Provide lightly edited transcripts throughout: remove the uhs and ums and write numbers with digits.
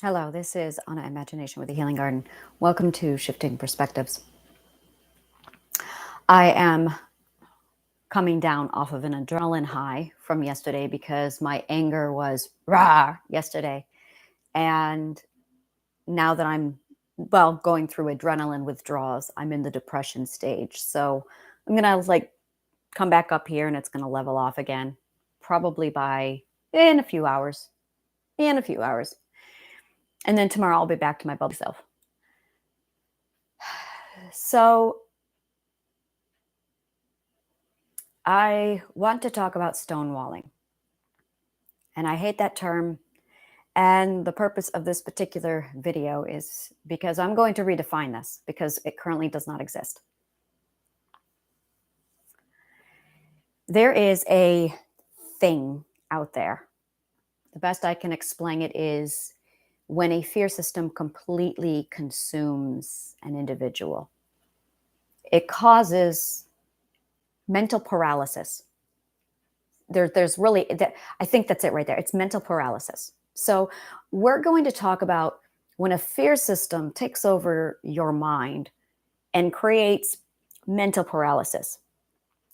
Hello, this is Anna Imagination with the Healing Garden. Welcome to Shifting Perspectives. I am coming down off of an adrenaline high from yesterday because my anger was rah yesterday. And now that I'm, going through adrenaline withdrawals, I'm in the depression stage. So I'm going to come back up here and it's going to level off again, probably in a few hours. In a few hours. And then tomorrow I'll be back to my bubbly self. So I want to talk about stonewalling. And I hate that term. And the purpose of this particular video is because I'm going to redefine this because it currently does not exist. There is a thing out there. The best I can explain it is when a fear system completely consumes an individual, it causes mental paralysis. There's really, I think that's it right there. It's mental paralysis. So we're going to talk about when a fear system takes over your mind and creates mental paralysis.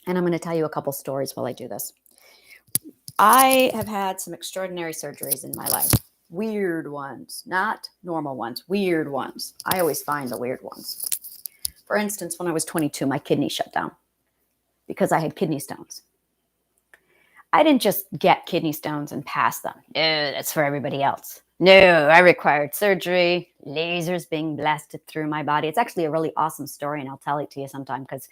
And I'm going to tell you a couple stories while I do this. I have had some extraordinary surgeries in my life. Weird ones, not normal ones, weird ones. I always find the weird ones. For instance, when I was 22, my kidney shut down because I had kidney stones. I didn't just get kidney stones and pass them. No, that's for everybody else. No, I required surgery, lasers being blasted through my body. It's actually a really awesome story, and I'll tell it to you sometime because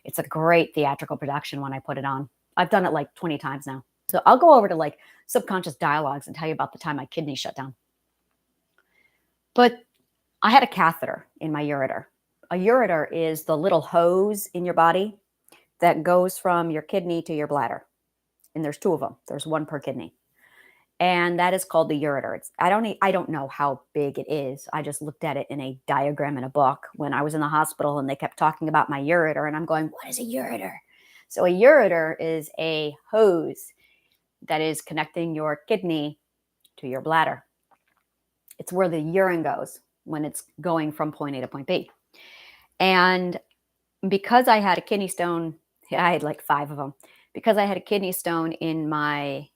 it's a great theatrical production when I put it on. I've done it like 20 times now. So I'll go over to like subconscious dialogues and tell you about the time my kidney shut down. But I had a catheter in my ureter. A ureter is the little hose in your body that goes from your kidney to your bladder. And there's two of them. There's one per kidney. And that is called the ureter. I don't know how big it is. I just looked at it in a diagram in a book when I was in the hospital and they kept talking about my ureter. And I'm going, what is a ureter? So a ureter is a hose that is connecting your kidney to your bladder. It's where the urine goes when it's going from point A to point B. And because I had a kidney stone, I had like 5 of them. Because I had a kidney stone in my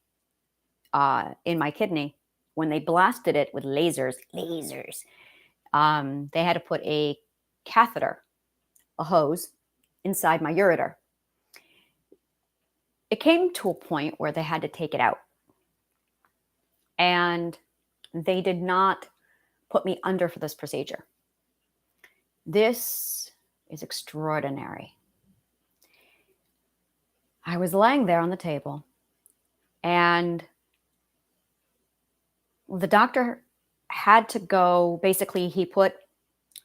kidney, when they blasted it with lasers, they had to put a catheter, a hose, inside my ureter. It came to a point where they had to take it out. And they did not put me under for this procedure. This is extraordinary. I was laying there on the table, and the doctor had to go. Basically, he put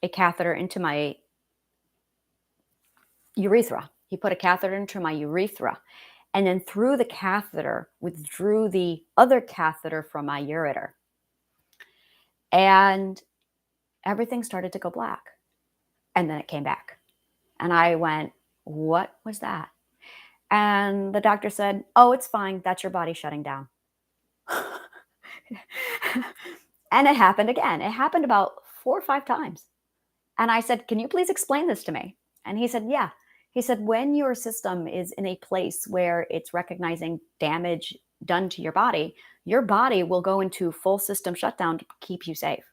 a catheter into my urethra. He put a catheter into my urethra, and then through the catheter, withdrew the other catheter from my ureter. And everything started to go black. And then it came back. And I went, what was that? And the doctor said, oh, it's fine. That's your body shutting down. And it happened again. It happened about 4 or 5 times. And I said, can you please explain this to me? And he said, yeah. He said, when your system is in a place where it's recognizing damage done to your body will go into full system shutdown to keep you safe.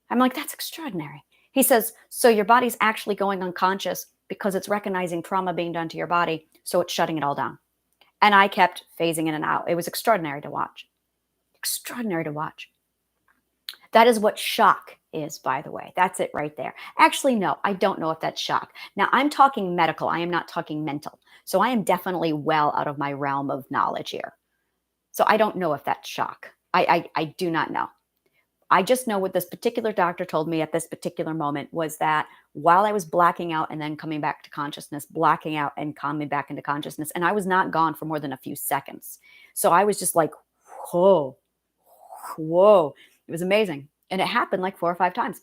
I'm like, that's extraordinary. He says, so your body's actually going unconscious because it's recognizing trauma being done to your body, so it's shutting it all down. And I kept phasing in and out. It was extraordinary to watch. Extraordinary to watch. That is what shock is, by the way. That's it right there. Actually, no, I don't know if that's shock. Now, I'm talking medical. I am not talking mental. So I am definitely well out of my realm of knowledge here. So I don't know if that's shock. I do not know. I just know what this particular doctor told me at this particular moment was that while I was blacking out and then coming back to consciousness, blacking out and coming back into consciousness, and I was not gone for more than a few seconds. So I was just like, whoa. It was amazing. And it happened like 4 or 5 times.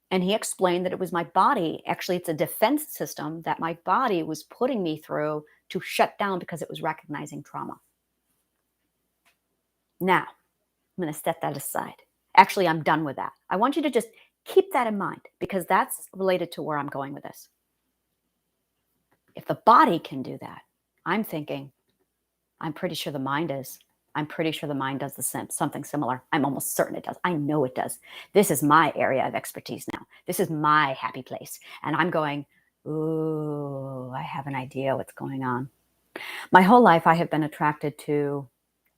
And he explained that it was my body. Actually, it's a defense system that my body was putting me through to shut down because it was recognizing trauma. Now, I'm going to set that aside. Actually, I'm done with that. I want you to just keep that in mind because that's related to where I'm going with this. If the body can do that, I'm thinking, I'm pretty sure the mind is. I'm pretty sure the mind does the same, something similar. I'm almost certain it does. I know it does. This is my area of expertise now. This is my happy place. And I'm going, ooh, I have an idea what's going on. My whole life, I have been attracted to,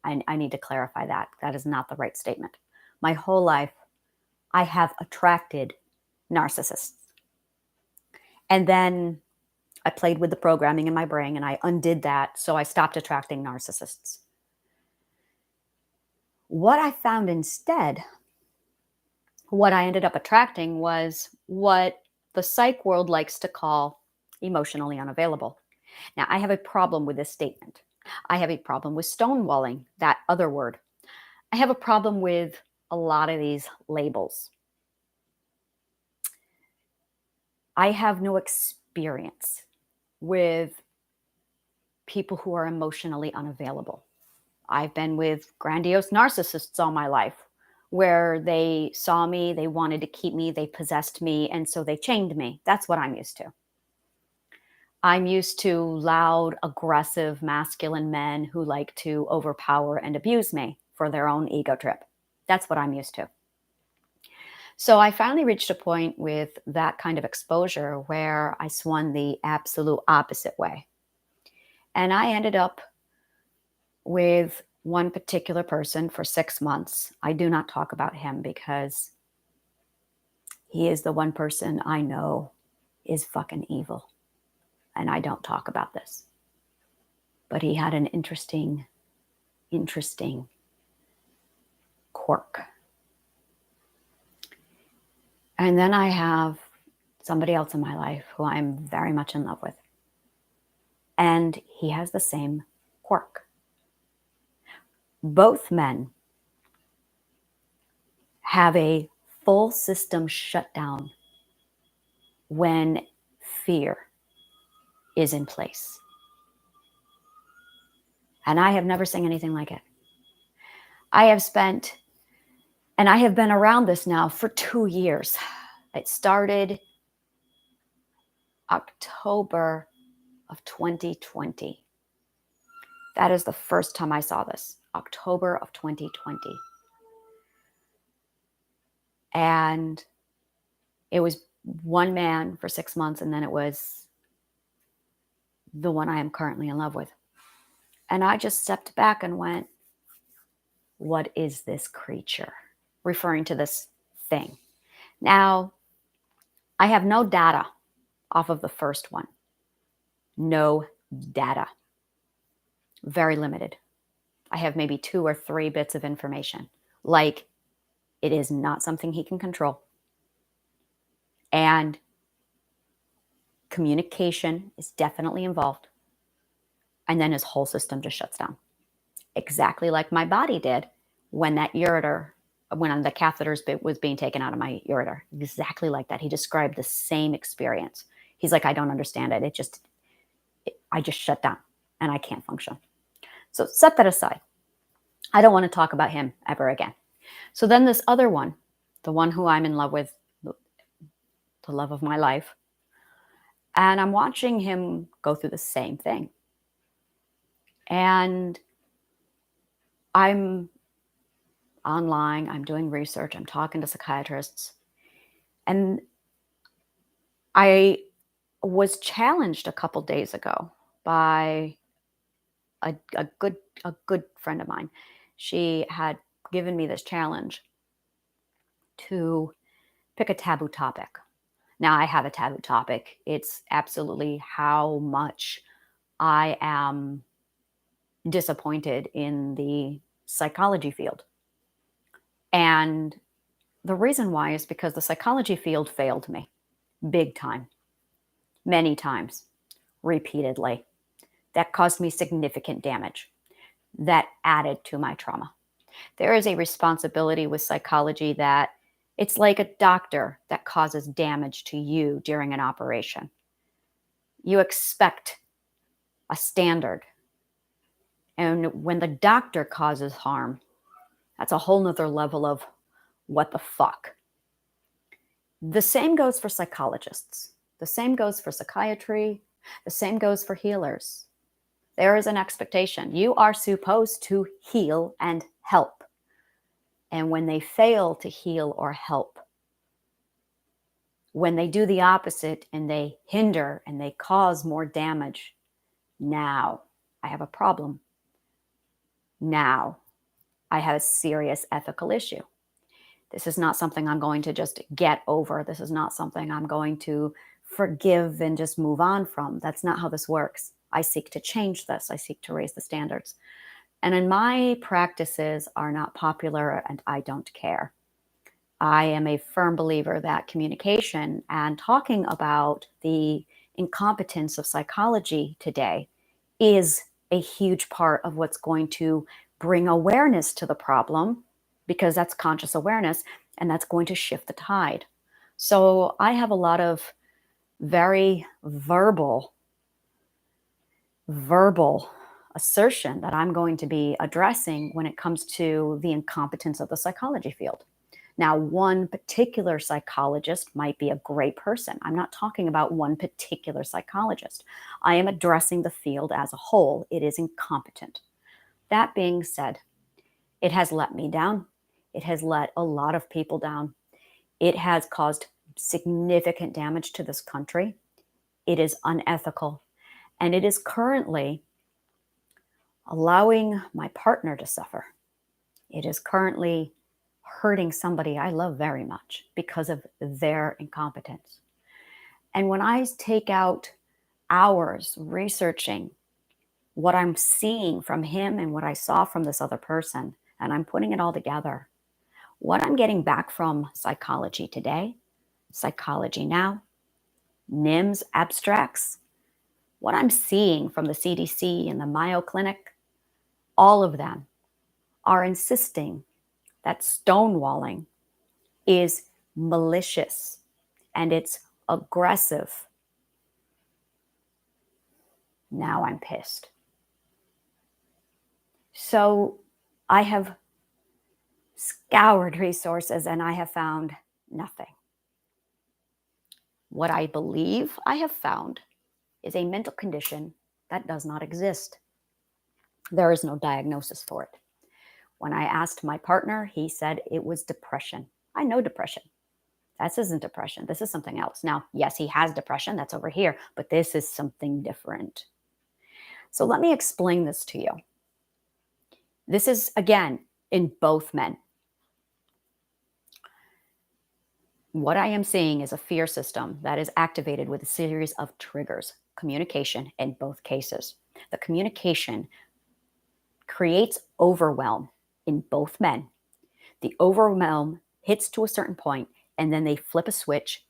I need to clarify that. That is not the right statement. My whole life, I have attracted narcissists. And then I played with the programming in my brain and I undid that. So I stopped attracting narcissists. What I found instead, what I ended up attracting was what the psych world likes to call emotionally unavailable. Now, I have a problem with this statement. I have a problem with stonewalling, that other word. I have a problem with a lot of these labels. I have no experience with people who are emotionally unavailable. I've been with grandiose narcissists all my life where they saw me, they wanted to keep me, they possessed me, and so they chained me. That's what I'm used to. I'm used to loud, aggressive, masculine men who like to overpower and abuse me for their own ego trip. That's what I'm used to. So I finally reached a point with that kind of exposure where I swung the absolute opposite way. And I ended up with one particular person for 6 months. I do not talk about him because he is the one person I know is fucking evil. And I don't talk about this. But he had an interesting quirk. And then I have somebody else in my life who I'm very much in love with. And he has the same quirk. Both men have a full system shutdown when fear is in place. And I have never seen anything like it. I have been around this now for 2 years. It started October of 2020. That is the first time I saw this, October of 2020. And it was one man for 6 months, and then it was the one I am currently in love with. And I just stepped back and went, what is this creature? Referring to this thing. Now, I have no data off of the first one. No data. Very limited. I have maybe 2 or 3 bits of information. Like, it is not something he can control. And communication is definitely involved. And then his whole system just shuts down. Exactly like my body did when that ureter, when the catheters was being taken out of my ureter. Exactly like that. He described the same experience. He's like, I don't understand it. I just shut down and I can't function. So set that aside. I don't want to talk about him ever again. So then this other one, the one who I'm in love with, the love of my life, and I'm watching him go through the same thing. And I'm online, I'm doing research, I'm talking to psychiatrists, and I was challenged a couple days ago by a good friend of mine. She had given me this challenge to pick a taboo topic. Now I have a taboo topic. It's absolutely how much I am disappointed in the psychology field. And the reason why is because the psychology field failed me big time, many times, repeatedly. That caused me significant damage. That added to my trauma. There is a responsibility with psychology that it's like a doctor that causes damage to you during an operation. You expect a standard. And when the doctor causes harm, that's a whole nother level of what the fuck? The same goes for psychologists. The same goes for psychiatry. The same goes for healers. There is an expectation. You are supposed to heal and help. And when they fail to heal or help, when they do the opposite and they hinder and they cause more damage, now I have a problem. Now I have a serious ethical issue. This is not something I'm going to just get over. This is not something I'm going to forgive and just move on from. That's not how this works. I seek to change this. I seek to raise the standards. And in my practices are not popular, and I don't care. I am a firm believer that communication and talking about the incompetence of psychology today is a huge part of what's going to bring awareness to the problem, because that's conscious awareness, and that's going to shift the tide. So I have a lot of very verbal assertion that I'm going to be addressing when it comes to the incompetence of the psychology field. Now, one particular psychologist might be a great person. I'm not talking about one particular psychologist. I am addressing the field as a whole. It is incompetent. That being said, it has let me down. It has let a lot of people down. It has caused significant damage to this country. It is unethical. And it is currently allowing my partner to suffer. It is currently hurting somebody I love very much because of their incompetence. And when I take out hours researching what I'm seeing from him and what I saw from this other person, and I'm putting it all together, what I'm getting back from Psychology Today, Psychology Now, NIMS abstracts, what I'm seeing from the CDC and the Mayo Clinic, all of them are insisting that stonewalling is malicious and it's aggressive. Now I'm pissed. So I have scoured resources and I have found nothing. What I believe I have found is a mental condition that does not exist. There is no diagnosis for it. When I asked my partner, he said it was depression. I know depression. This isn't depression. This is something else. Now, yes, he has depression. That's over here. But this is something different. So let me explain this to you. This is, again, in both men. What I am seeing is a fear system that is activated with a series of triggers, communication in both cases. The communication creates overwhelm in both men. The overwhelm hits to a certain point, and then they flip a switch.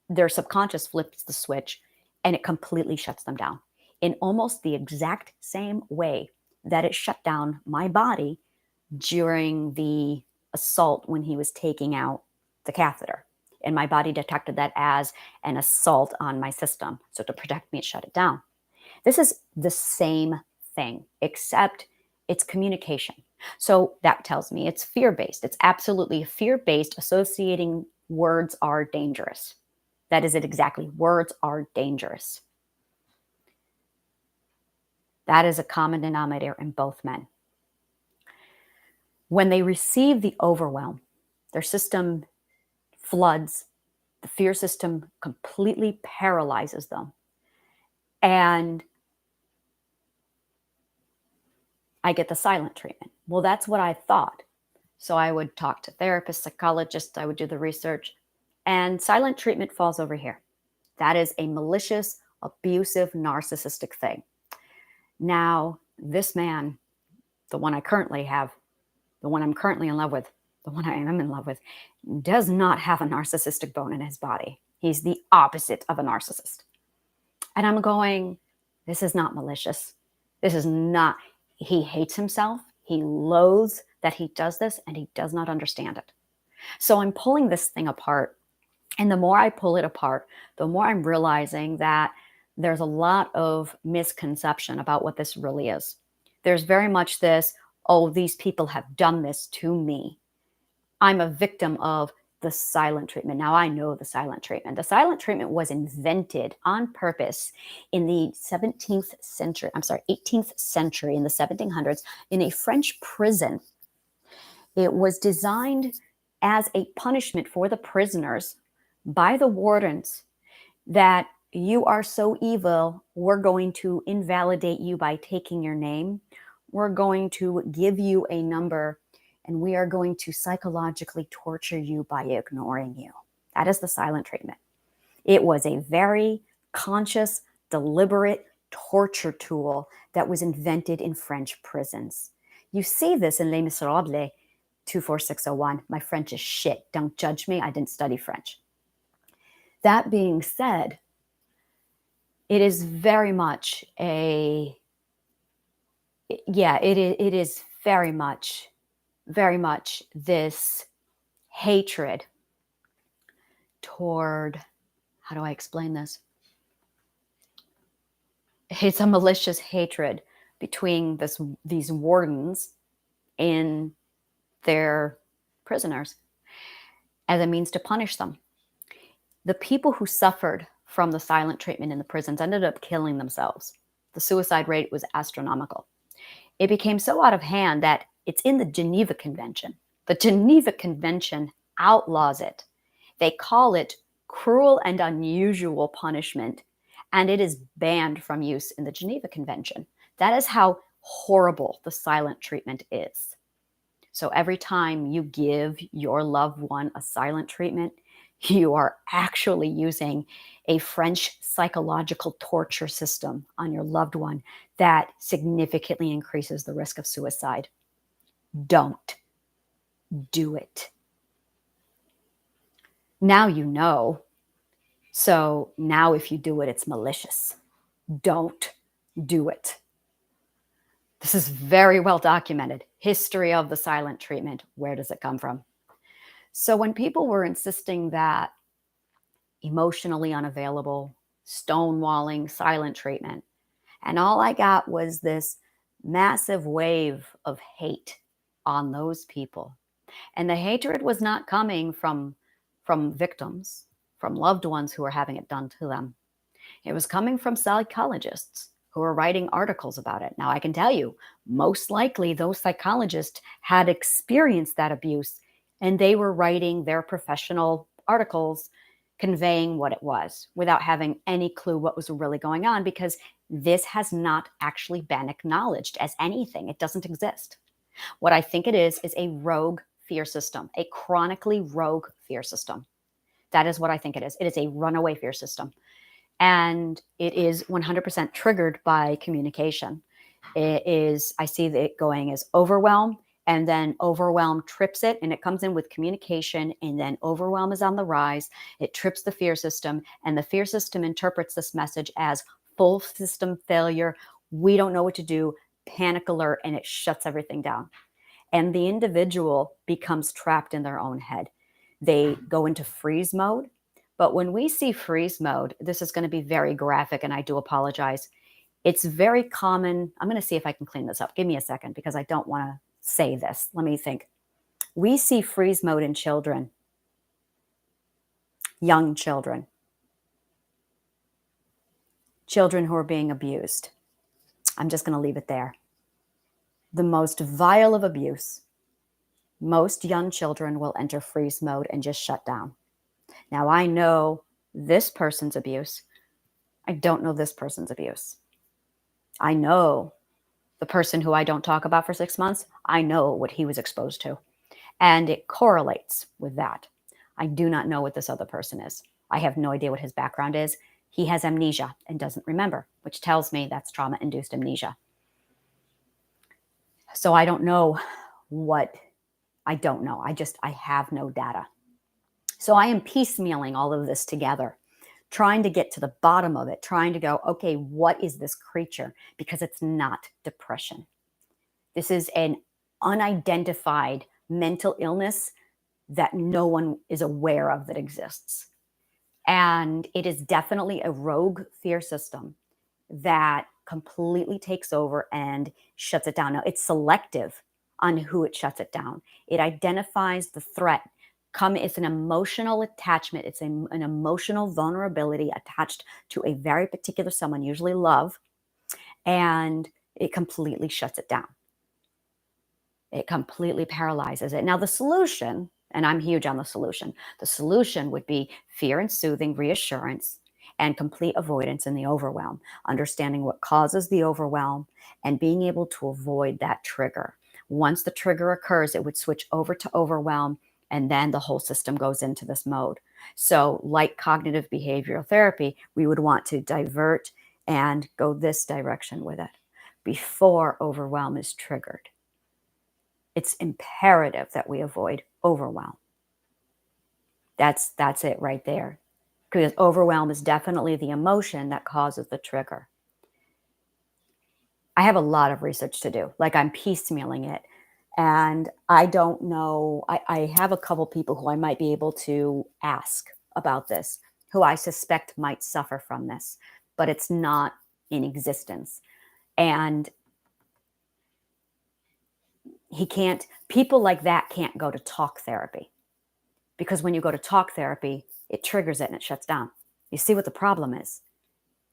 Their subconscious flips the switch, and it completely shuts them down in almost the exact same way that it shut down my body during the assault when he was taking out the catheter. And my body detected that as an assault on my system. So to protect me, it shut it down. This is the same thing, except it's communication. So that tells me it's fear-based. It's absolutely fear-based. Associating words are dangerous. That is it exactly. Words are dangerous. That is a common denominator in both men. When they receive the overwhelm, their system floods. The fear system completely paralyzes them. And I get the silent treatment. Well, that's what I thought. So I would talk to therapists, psychologists, I would do the research, and silent treatment falls over here. That is a malicious, abusive, narcissistic thing. Now, this man, the one I currently have, the one I'm currently in love with, the one I am in love with, does not have a narcissistic bone in his body. He's the opposite of a narcissist. And I'm going, this is not malicious. This is not, he hates himself. He loathes that he does this, and he does not understand it. So I'm pulling this thing apart. And the more I pull it apart, the more I'm realizing that there's a lot of misconception about what this really is. There's very much this, oh, these people have done this to me. I'm a victim of the silent treatment. Now I know the silent treatment. The silent treatment was invented on purpose in the 17th century, I'm sorry, 18th century, in the 1700s, in a French prison. It was designed as a punishment for the prisoners by the wardens, that you are so evil, we're going to invalidate you by taking your name. We're going to give you a number, and we are going to psychologically torture you by ignoring you. That is the silent treatment. It was a very conscious, deliberate torture tool that was invented in French prisons. You see this in Les Miserables 24601. My French is shit. Don't judge me. I didn't study French. That being said, it is very much it is very much this hatred toward, how do I explain this? It's a malicious hatred between these wardens and their prisoners as a means to punish them. The people who suffered from the silent treatment in the prisons ended up killing themselves. The suicide rate was astronomical. It became so out of hand that it's in the Geneva Convention. The Geneva Convention outlaws it. They call it cruel and unusual punishment, and it is banned from use in the Geneva Convention. That is how horrible the silent treatment is. So every time you give your loved one a silent treatment, you are actually using a French psychological torture system on your loved one that significantly increases the risk of suicide. Don't do it. Now you know. So now if you do it, it's malicious. Don't do it. This is very well documented. History of the silent treatment. Where does it come from? So when people were insisting that emotionally unavailable, stonewalling, silent treatment, and all I got was this massive wave of hate on those people. And the hatred was not coming from victims, from loved ones who were having it done to them. It was coming from psychologists who were writing articles about it. Now, I can tell you, most likely those psychologists had experienced that abuse, and they were writing their professional articles conveying what it was without having any clue what was really going on, because this has not actually been acknowledged as anything. It doesn't exist. What I think it is a rogue fear system, a chronically rogue fear system. That is what I think it is. It is a runaway fear system. And it is 100% triggered by communication. It is, I see it going as overwhelm, and then overwhelm trips it, and it comes in with communication, and then overwhelm is on the rise. It trips the fear system, and the fear system interprets this message as full system failure. We don't know what to do, panic alert, and it shuts everything down. And the individual becomes trapped in their own head. They go into freeze mode. But when we see freeze mode, this is going to be very graphic, and I do apologize. It's very common. I'm going to see if I can clean this up. Give me a second, because I don't want to say this. Let me think. We see freeze mode in children, young children, children who are being abused. I'm just going to leave it there. The most vile of abuse. Most young children will enter freeze mode and just shut down. Now, I know this person's abuse. I don't know this person's abuse. I know the person who I don't talk about for 6 months. I know what he was exposed to. And it correlates with that. I do not know what this other person is. I have no idea what his background is. He has amnesia and doesn't remember, which tells me that's trauma-induced amnesia. So I don't know what, I don't know. I have no data. So I am piecemealing all of this together, trying to get to the bottom of it, trying to go, okay, what is this creature? Because it's not depression. This is an unidentified mental illness that no one is aware of that exists. And it is definitely a rogue fear system that completely takes over and shuts it down. Now, it's selective on who it shuts it down. It identifies the threat. It's an emotional attachment. It's an emotional vulnerability attached to a very particular someone, usually love, and it completely shuts it down. It completely paralyzes it. Now, the solution, and I'm huge on the solution would be fear and soothing reassurance and complete avoidance in the overwhelm, understanding what causes the overwhelm and being able to avoid that trigger. Once the trigger occurs, it would switch over to overwhelm, and then the whole system goes into this mode. So, like cognitive behavioral therapy, we would want to divert and go this direction with it before overwhelm is triggered. It's imperative that we avoid overwhelm. That's it right there. Because overwhelm is definitely the emotion that causes the trigger. I have a lot of research to do. Like, I'm piecemealing it. And I don't know. I have a couple people who I might be able to ask about this, who I suspect might suffer from this, but it's not in existence. And people like that can't go to talk therapy, because when you go to talk therapy, it triggers it and it shuts down. You see what the problem is?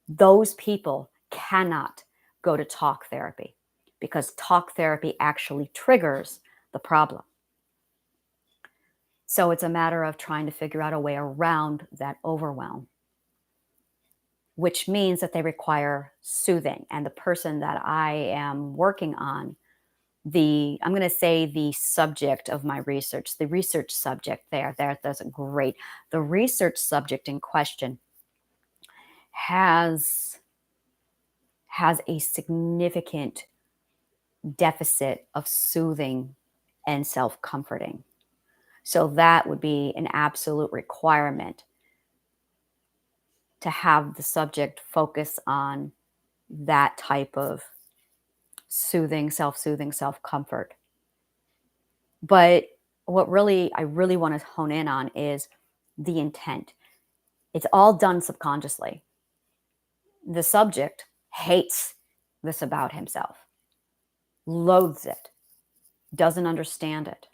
Those people cannot go to talk therapy because talk therapy actually triggers the problem. So it's a matter of trying to figure out a way around that overwhelm, which means that they require soothing. And the person that I am working on, I'm going to say the subject of my research, the research subject that's great. The research subject in question has a significant deficit of soothing and self-comforting. So that would be an absolute requirement to have the subject focus on that type of soothing, self-comfort. But what I really want to hone in on is the intent. It's all done subconsciously. The subject hates this about himself, loathes it, doesn't understand it.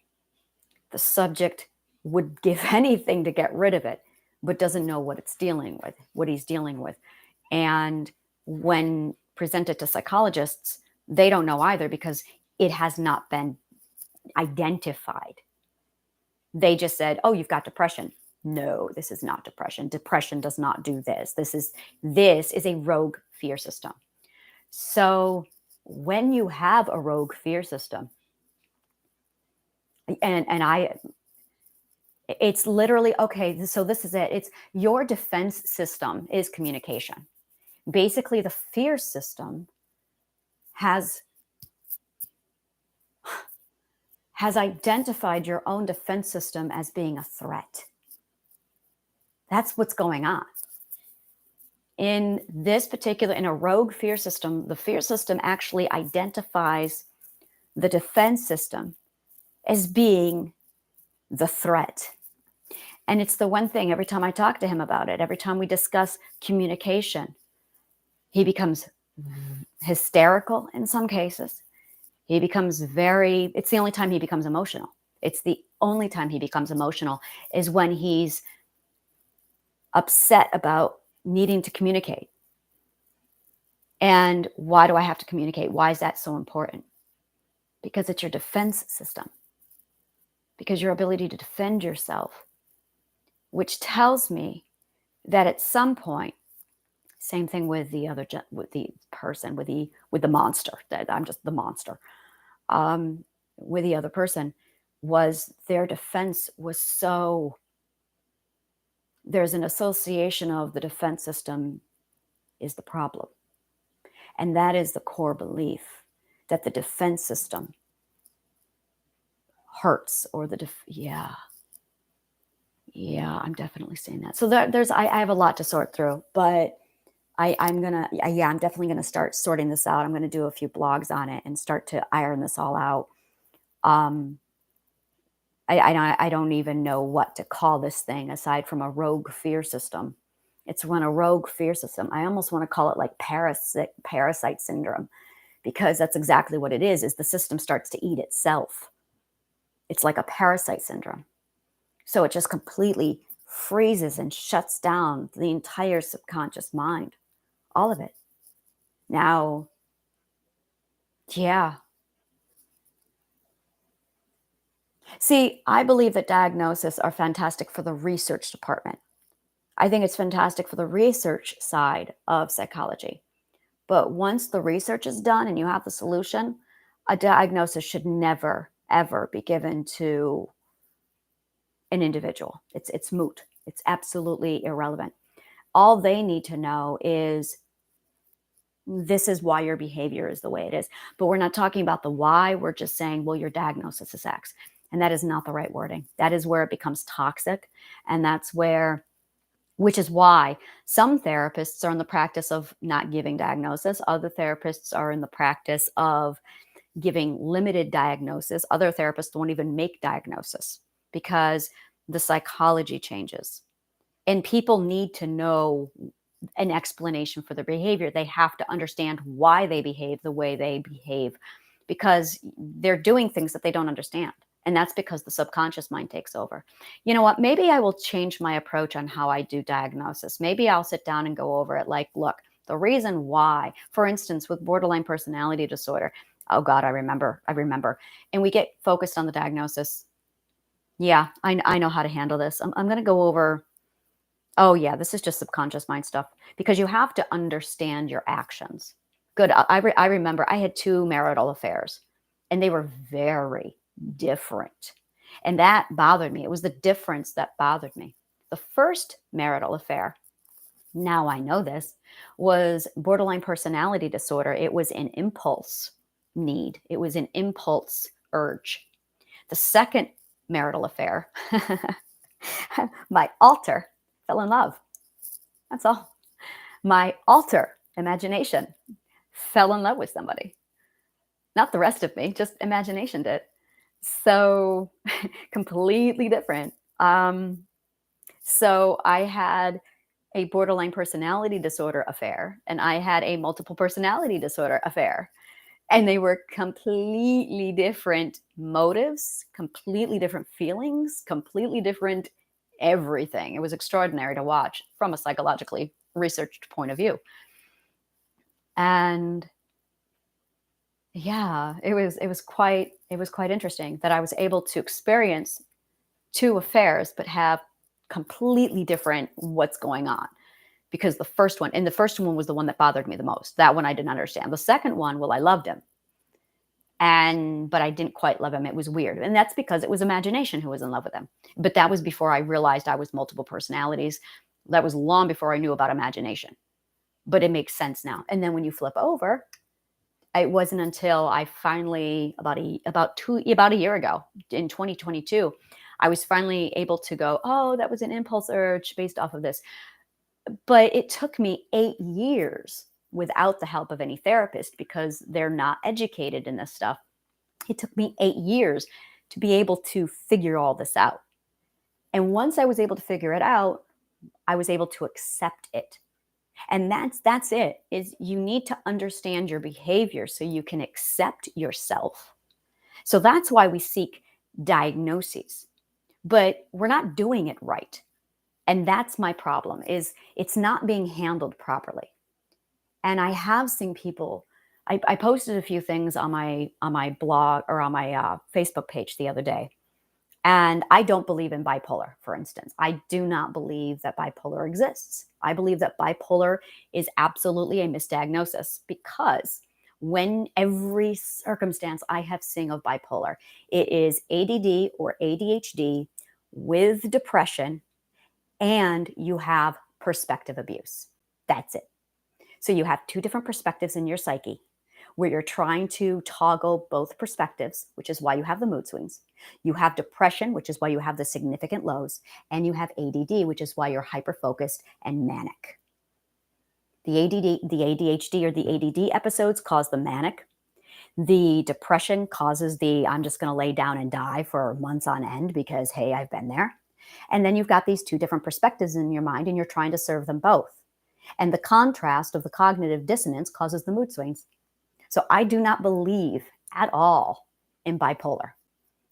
The subject would give anything to get rid of it, but doesn't know what he's dealing with. And when presented to psychologists, they don't know either, because it has not been identified. They just said, oh, you've got depression. No, this is not depression. Depression does not do this. This is a rogue fear system. So when you have a rogue fear system, it's literally, okay, so this is it. It's your defense system is communication. Basically, the fear system has identified your own defense system as being a threat. That's what's going on. In a rogue fear system, the fear system actually identifies the defense system as being the threat. And it's the one thing, every time I talk to him about it, every time we discuss communication, he becomes hysterical in some cases. It's the only time he becomes emotional. It's the only time he becomes emotional is when he's upset about needing to communicate. And why do I have to communicate? Why is that so important? Because it's your defense system. Because your ability to defend yourself, which tells me that at some point, same thing with the person, with the monster, that I'm just the monster. With the other person, was their defense was so, there's an association of the defense system is the problem. And that is the core belief, that the defense system hurts, or yeah, I'm definitely seeing that. So I have a lot to sort through, but I'm definitely gonna start sorting this out. I'm gonna do a few blogs on it and start to iron this all out. I don't even know what to call this thing aside from a rogue fear system. It's a rogue fear system. I almost want to call it like parasite syndrome, because that's exactly what it is the system starts to eat itself. It's like a parasite syndrome. So it just completely freezes and shuts down the entire subconscious mind, all of it. Now, yeah. See, I believe that diagnoses are fantastic for the research department. I think it's fantastic for the research side of psychology. But once the research is done and you have the solution, a diagnosis should never, ever be given to an individual. It's moot. It's absolutely irrelevant. All they need to know is this is why your behavior is the way it is. But we're not talking about the why. We're just saying, well, your diagnosis is X. And that is not the right wording. That is where it becomes toxic. And that's where, which is why some therapists are in the practice of not giving diagnosis. Other therapists are in the practice of giving limited diagnosis. Other therapists won't even make diagnosis because the psychology changes. And people need to know an explanation for their behavior. They have to understand why they behave the way they behave because they're doing things that they don't understand. And that's because the subconscious mind takes over. You know what? Maybe I will change my approach on how I do diagnosis. Maybe I'll sit down and go over it like, look, the reason why, for instance, with borderline personality disorder, oh God, I remember. And we get focused on the diagnosis. Yeah, I know how to handle this. I'm going to go over. Oh, yeah, this is just subconscious mind stuff because you have to understand your actions. Good. I remember I had two marital affairs and they were very different. And that bothered me. It was the difference that bothered me. The first marital affair, now I know this, was borderline personality disorder. It was an impulse need, it was an impulse urge. The second marital affair, my alter fell in love. That's all. My alter imagination fell in love with somebody. Not the rest of me, just imagination did. So completely different. So I had a borderline personality disorder affair and I had a multiple personality disorder affair. And they were completely different motives, completely different feelings, completely different everything. It was extraordinary to watch from a psychologically researched point of view. And yeah, it was quite interesting that I was able to experience two affairs but have completely different what's going on. Because the first one was the one that bothered me the most. That one I didn't understand. The second one, well, I loved him. But I didn't quite love him. It was weird. And that's because it was imagination who was in love with him. But that was before I realized I was multiple personalities. That was long before I knew about imagination. But it makes sense now. And then when you flip over, it wasn't until I finally, about a year ago, in 2022, I was finally able to go, oh, that was an impulse urge based off of this. But it took me 8 years without the help of any therapist because they're not educated in this stuff. It took me 8 years to be able to figure all this out. And once I was able to figure it out, I was able to accept it. And that's it. Is you need to understand your behavior so you can accept yourself. So that's why we seek diagnoses. But we're not doing it right. And that's my problem, is it's not being handled properly. And I have seen people, I posted a few things on my blog or on my Facebook page the other day. And I don't believe in bipolar, for instance. I do not believe that bipolar exists. I believe that bipolar is absolutely a misdiagnosis because when every circumstance I have seen of bipolar, it is ADD or ADHD with depression, and you have perspective abuse. That's it. So you have two different perspectives in your psyche where you're trying to toggle both perspectives, which is why you have the mood swings. You have depression, which is why you have the significant lows. And you have ADD, which is why you're hyper-focused and manic. The ADHD or the ADD episodes cause the manic. The depression causes the I'm just going to lay down and die for months on end because, hey, I've been there. And then you've got these two different perspectives in your mind and you're trying to serve them both. And the contrast of the cognitive dissonance causes the mood swings. So I do not believe at all in bipolar.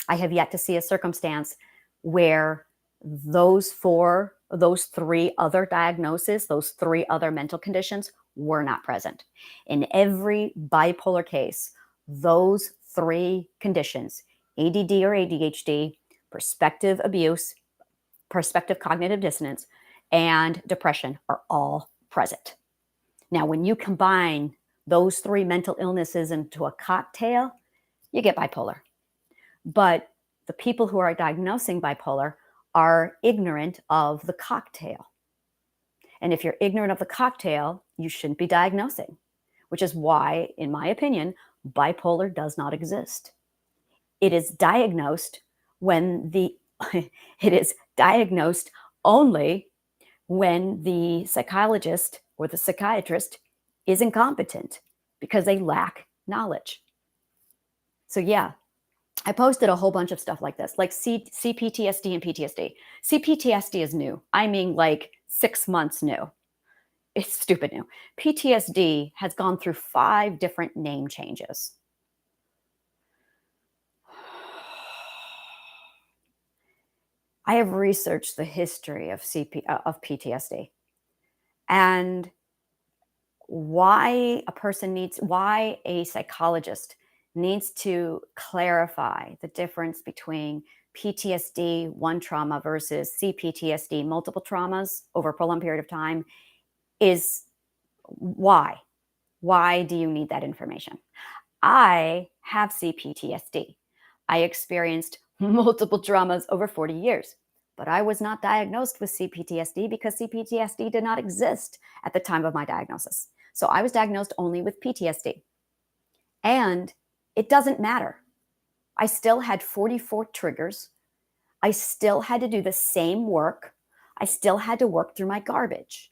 I have yet to see a circumstance where those three other diagnoses, those three other mental conditions were not present. In every bipolar case, those three conditions, ADD or ADHD, perspective abuse, perspective cognitive dissonance, and depression are all present. Now, when you combine those three mental illnesses into a cocktail, you get bipolar. But the people who are diagnosing bipolar are ignorant of the cocktail. And if you're ignorant of the cocktail, you shouldn't be diagnosing, which is why, in my opinion, bipolar does not exist. It is diagnosed when it is diagnosed only when the psychologist or the psychiatrist is incompetent because they lack knowledge. So yeah, I posted a whole bunch of stuff like this, like CPTSD and PTSD. CPTSD is new. I mean, like 6 months new. It's stupid new. PTSD has gone through 5 different name changes. I have researched the history of PTSD and why a psychologist needs to clarify the difference between PTSD, one trauma, versus CPTSD, multiple traumas over a prolonged period of time, is why. Why do you need that information? I have CPTSD. I experienced multiple traumas over 40 years, but I was not diagnosed with CPTSD because CPTSD did not exist at the time of my diagnosis. So I was diagnosed only with PTSD. And it doesn't matter. I still had 44 triggers. I still had to do the same work. I still had to work through my garbage.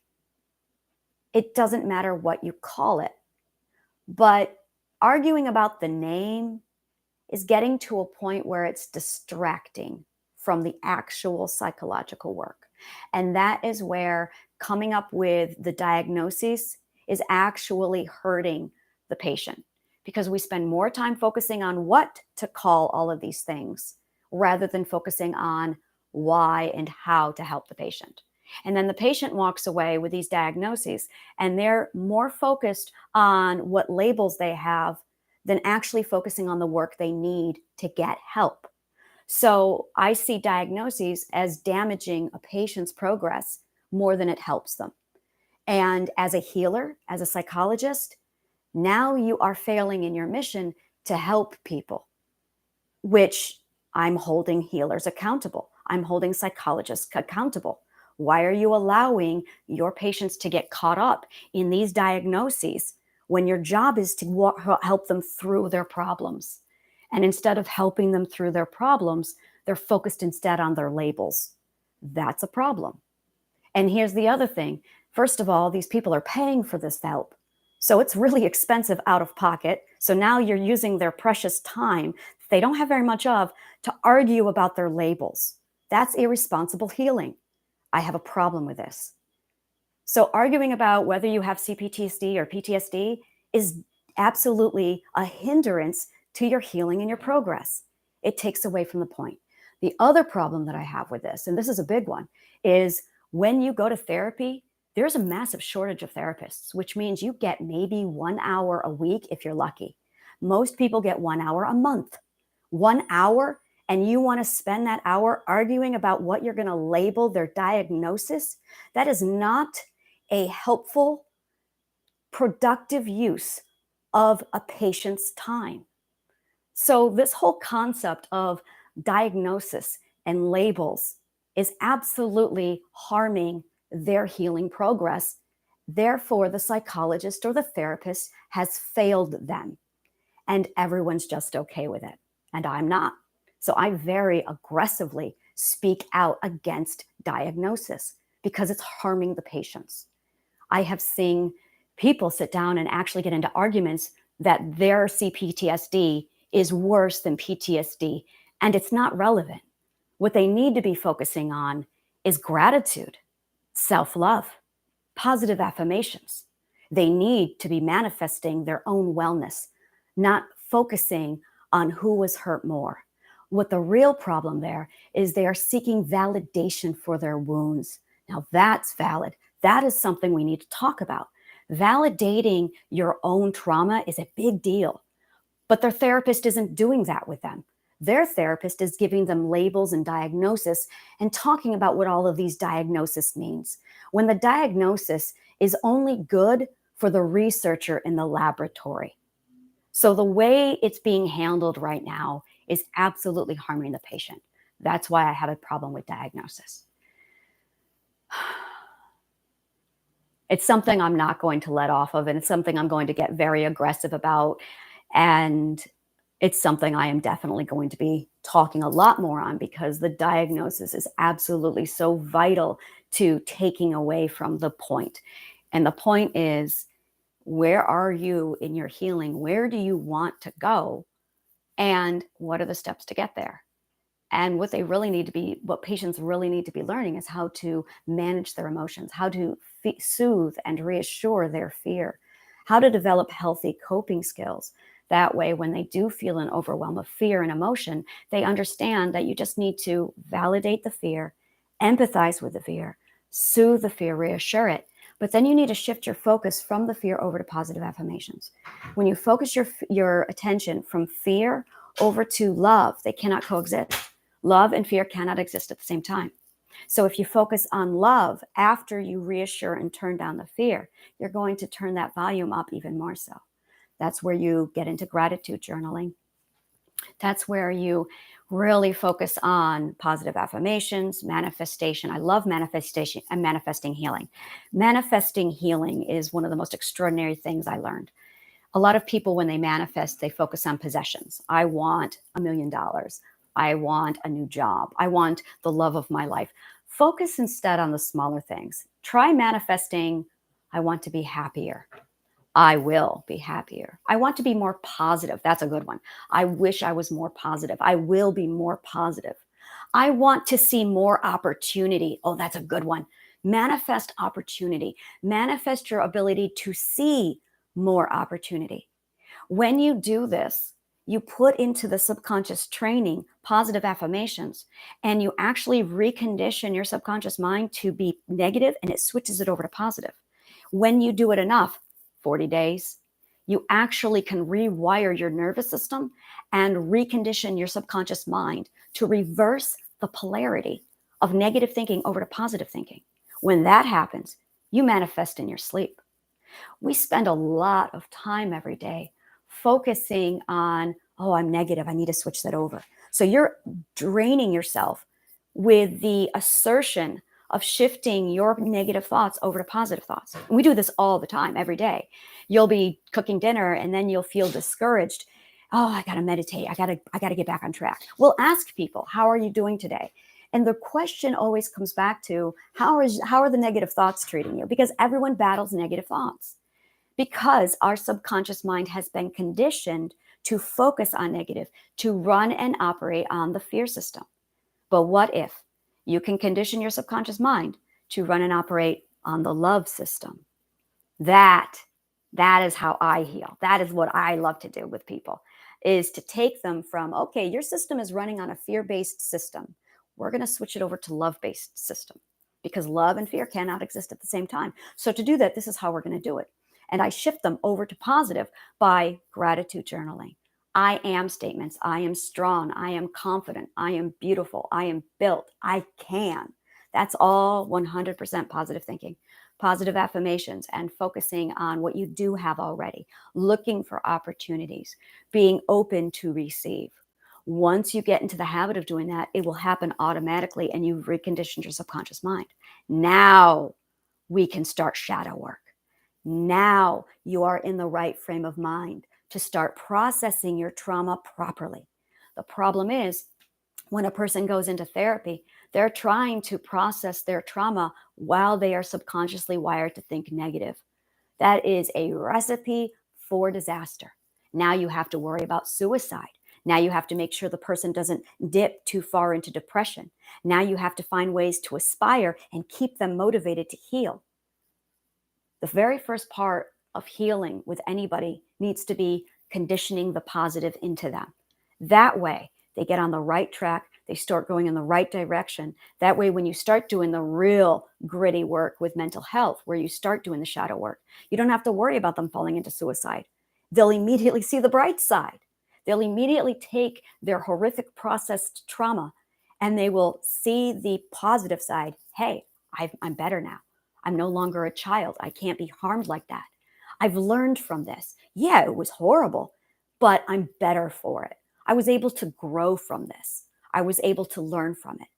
It doesn't matter what you call it. But arguing about the name is getting to a point where it's distracting from the actual psychological work. And that is where coming up with the diagnosis is actually hurting the patient, because we spend more time focusing on what to call all of these things rather than focusing on why and how to help the patient. And then the patient walks away with these diagnoses and they're more focused on what labels they have than actually focusing on the work they need to get help. So I see diagnoses as damaging a patient's progress more than it helps them. And as a healer, as a psychologist, now you are failing in your mission to help people, which I'm holding healers accountable. I'm holding psychologists accountable. Why are you allowing your patients to get caught up in these diagnoses when your job is to help them through their problems? And instead of helping them through their problems, they're focused instead on their labels. That's a problem. And here's the other thing. First of all, these people are paying for this help. So it's really expensive out of pocket. So now you're using their precious time they don't have very much of to argue about their labels. That's irresponsible healing. I have a problem with this. So arguing about whether you have CPTSD or PTSD is absolutely a hindrance to your healing and your progress. It takes away from the point. The other problem that I have with this, and this is a big one, is when you go to therapy, there's a massive shortage of therapists, which means you get maybe 1 hour a week if you're lucky. Most people get 1 hour a month. 1 hour, and you want to spend that hour arguing about what you're going to label their diagnosis? That is not a helpful, productive use of a patient's time. So this whole concept of diagnosis and labels is absolutely harming their healing progress. Therefore, the psychologist or the therapist has failed them, and everyone's just okay with it. And I'm not. So I very aggressively speak out against diagnosis because it's harming the patients. I have seen people sit down and actually get into arguments that their CPTSD is worse than PTSD, and it's not relevant. What they need to be focusing on is gratitude, self-love, positive affirmations. They need to be manifesting their own wellness, not focusing on who was hurt more. What the real problem there is they are seeking validation for their wounds. Now that's valid. That is something we need to talk about. Validating your own trauma is a big deal, but their therapist isn't doing that with them. Their therapist is giving them labels and diagnosis and talking about what all of these diagnosis means, when the diagnosis is only good for the researcher in the laboratory. So the way it's being handled right now is absolutely harming the patient. That's why I have a problem with diagnosis. It's something I'm not going to let off of, and it's something I'm going to get very aggressive about. And it's something I am definitely going to be talking a lot more on, because the diagnosis is absolutely so vital to taking away from the point. And the point is, where are you in your healing? Where do you want to go? And what are the steps to get there? And what patients really need to be learning is how to manage their emotions, how to soothe and reassure their fear, how to develop healthy coping skills. That way, when they do feel an overwhelm of fear and emotion, they understand that you just need to validate the fear, empathize with the fear, soothe the fear, reassure it. But then you need to shift your focus from the fear over to positive affirmations. When you focus your attention from fear over to love, they cannot coexist. Love and fear cannot exist at the same time. So if you focus on love after you reassure and turn down the fear, you're going to turn that volume up even more so. That's where you get into gratitude journaling. That's where you really focus on positive affirmations, manifestation. I love manifestation and manifesting healing. Manifesting healing is one of the most extraordinary things I learned. A lot of people, when they manifest, they focus on possessions. I want $1 million. I want a new job. I want the love of my life. Focus instead on the smaller things. Try manifesting, I want to be happier. I will be happier. I want to be more positive. That's a good one. I wish I was more positive. I will be more positive. I want to see more opportunity. Oh, that's a good one. Manifest opportunity. Manifest your ability to see more opportunity. When you do this, you put into the subconscious training positive affirmations, and you actually recondition your subconscious mind to be negative, and it switches it over to positive. When you do it enough, 40 days, you actually can rewire your nervous system and recondition your subconscious mind to reverse the polarity of negative thinking over to positive thinking. When that happens, you manifest in your sleep. We spend a lot of time every day focusing on, oh, I'm negative, I need to switch that over. So you're draining yourself with the assertion of shifting your negative thoughts over to positive thoughts. And we do this all the time, every day. You'll be cooking dinner and then you'll feel discouraged. Oh, I got to meditate. I got to get back on track. We'll ask people, how are you doing today? And the question always comes back to, how are the negative thoughts treating you? Because everyone battles negative thoughts. Because our subconscious mind has been conditioned to focus on negative, to run and operate on the fear system. But what if you can condition your subconscious mind to run and operate on the love system? That is how I heal. That is what I love to do with people, is to take them from, okay, your system is running on a fear-based system. We're going to switch it over to love-based system, because love and fear cannot exist at the same time. So to do that, this is how we're going to do it. And I shift them over to positive by gratitude journaling. I am statements. I am strong. I am confident. I am beautiful. I am built. I can. That's all 100% positive thinking. Positive affirmations and focusing on what you do have already, looking for opportunities, being open to receive. Once you get into the habit of doing that, it will happen automatically, and you've reconditioned your subconscious mind. Now we can start shadow work. Now you are in the right frame of mind to start processing your trauma properly. The problem is, when a person goes into therapy, they're trying to process their trauma while they are subconsciously wired to think negative. That is a recipe for disaster. Now you have to worry about suicide. Now you have to make sure the person doesn't dip too far into depression. Now you have to find ways to aspire and keep them motivated to heal. The very first part of healing with anybody needs to be conditioning the positive into them. That way, they get on the right track. They start going in the right direction. That way, when you start doing the real gritty work with mental health, where you start doing the shadow work, you don't have to worry about them falling into suicide. They'll immediately see the bright side. They'll immediately take their horrific processed trauma and they will see the positive side. Hey, I'm better now. I'm no longer a child. I can't be harmed like that. I've learned from this. Yeah, it was horrible, but I'm better for it. I was able to grow from this. I was able to learn from it.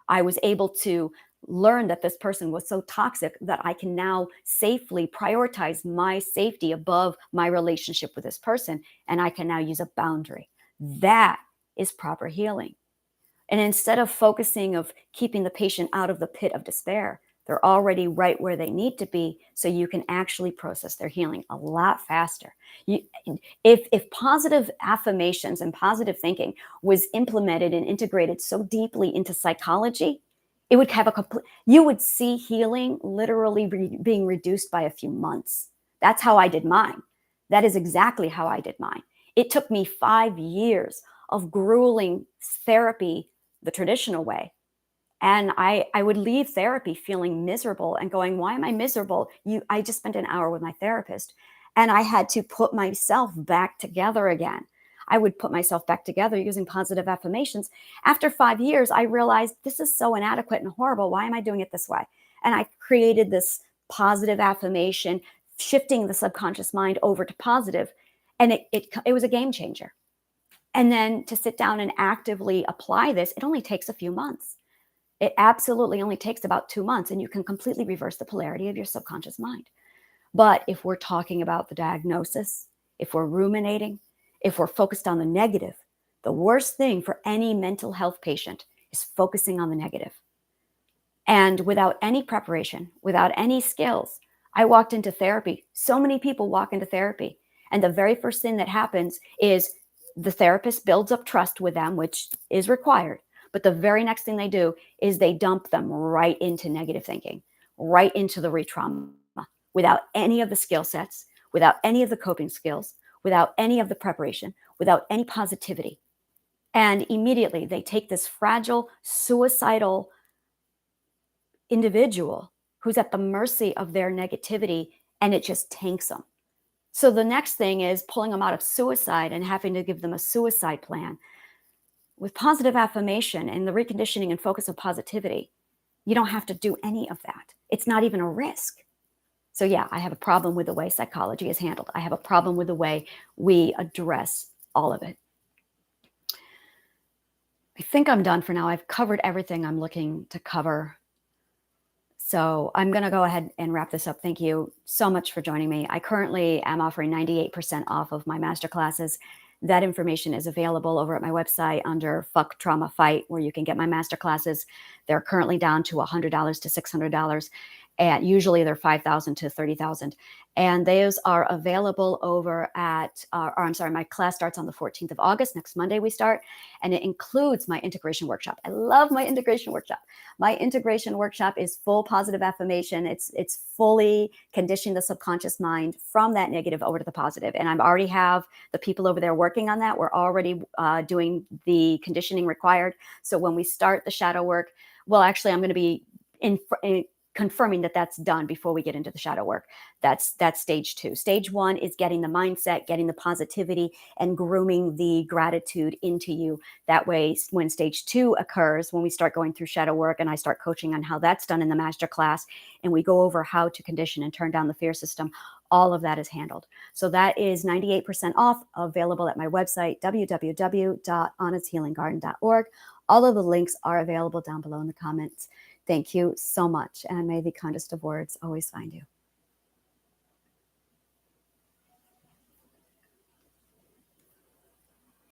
I was able to learn that this person was so toxic that I can now safely prioritize my safety above my relationship with this person. And I can now use a boundary. That is proper healing. And instead of focusing of keeping the patient out of the pit of despair, they're already right where they need to be, so you can actually process their healing a lot faster. If positive affirmations and positive thinking was implemented and integrated so deeply into psychology, it would have you would see healing literally being reduced by a few months. That's how I did mine. That is exactly how I did mine. It took me 5 years of grueling therapy the traditional way. And I would leave therapy feeling miserable and going, why am I miserable? I just spent an hour with my therapist and I had to put myself back together again. I would put myself back together using positive affirmations. After 5 years, I realized this is so inadequate and horrible. Why am I doing it this way? And I created this positive affirmation, shifting the subconscious mind over to positive, and it was a game changer. And then to sit down and actively apply this, it only takes a few months. It absolutely only takes about 2 months, and you can completely reverse the polarity of your subconscious mind. But if we're talking about the diagnosis, if we're ruminating, if we're focused on the negative, the worst thing for any mental health patient is focusing on the negative. And without any preparation, without any skills, I walked into therapy. So many people walk into therapy, and the very first thing that happens is the therapist builds up trust with them, which is required. But the very next thing they do is they dump them right into negative thinking, right into the re-trauma, without any of the skill sets, without any of the coping skills, without any of the preparation, without any positivity. And immediately they take this fragile, suicidal individual who's at the mercy of their negativity, and it just tanks them. So the next thing is pulling them out of suicide and having to give them a suicide plan. With positive affirmation and the reconditioning and focus of positivity, you don't have to do any of that. It's not even a risk. So yeah, I have a problem with the way psychology is handled. I have a problem with the way we address all of it. I think I'm done for now. I've covered everything I'm looking to cover. So I'm going to go ahead and wrap this up. Thank you so much for joining me. I currently am offering 98% off of my masterclasses. That information is available over at my website under Fuck Trauma Fight, where you can get my masterclasses. They're currently down to $100 to $600. And usually they're $5,000 to $30,000. And those are available over at, my class starts on the 14th of August. Next Monday we start. And it includes my integration workshop. I love my integration workshop. My integration workshop is full positive affirmation. It's fully conditioning the subconscious mind from that negative over to the positive. And I already have the people over there working on that. We're already doing the conditioning required. So when we start the shadow work, well, actually, I'm going to be confirming that that's done before we get into the shadow work. That's stage 2. Stage 1 is getting the mindset, getting the positivity, and grooming the gratitude into you. That way, when stage 2 occurs, when we start going through shadow work and I start coaching on how that's done in the master class, and we go over how to condition and turn down the fear system, all of that is handled. So that is 98% off, available at my website, www.honnesthealinggarden.org. All of the links are available down below in the comments. Thank you so much, and may the kindest of words always find you.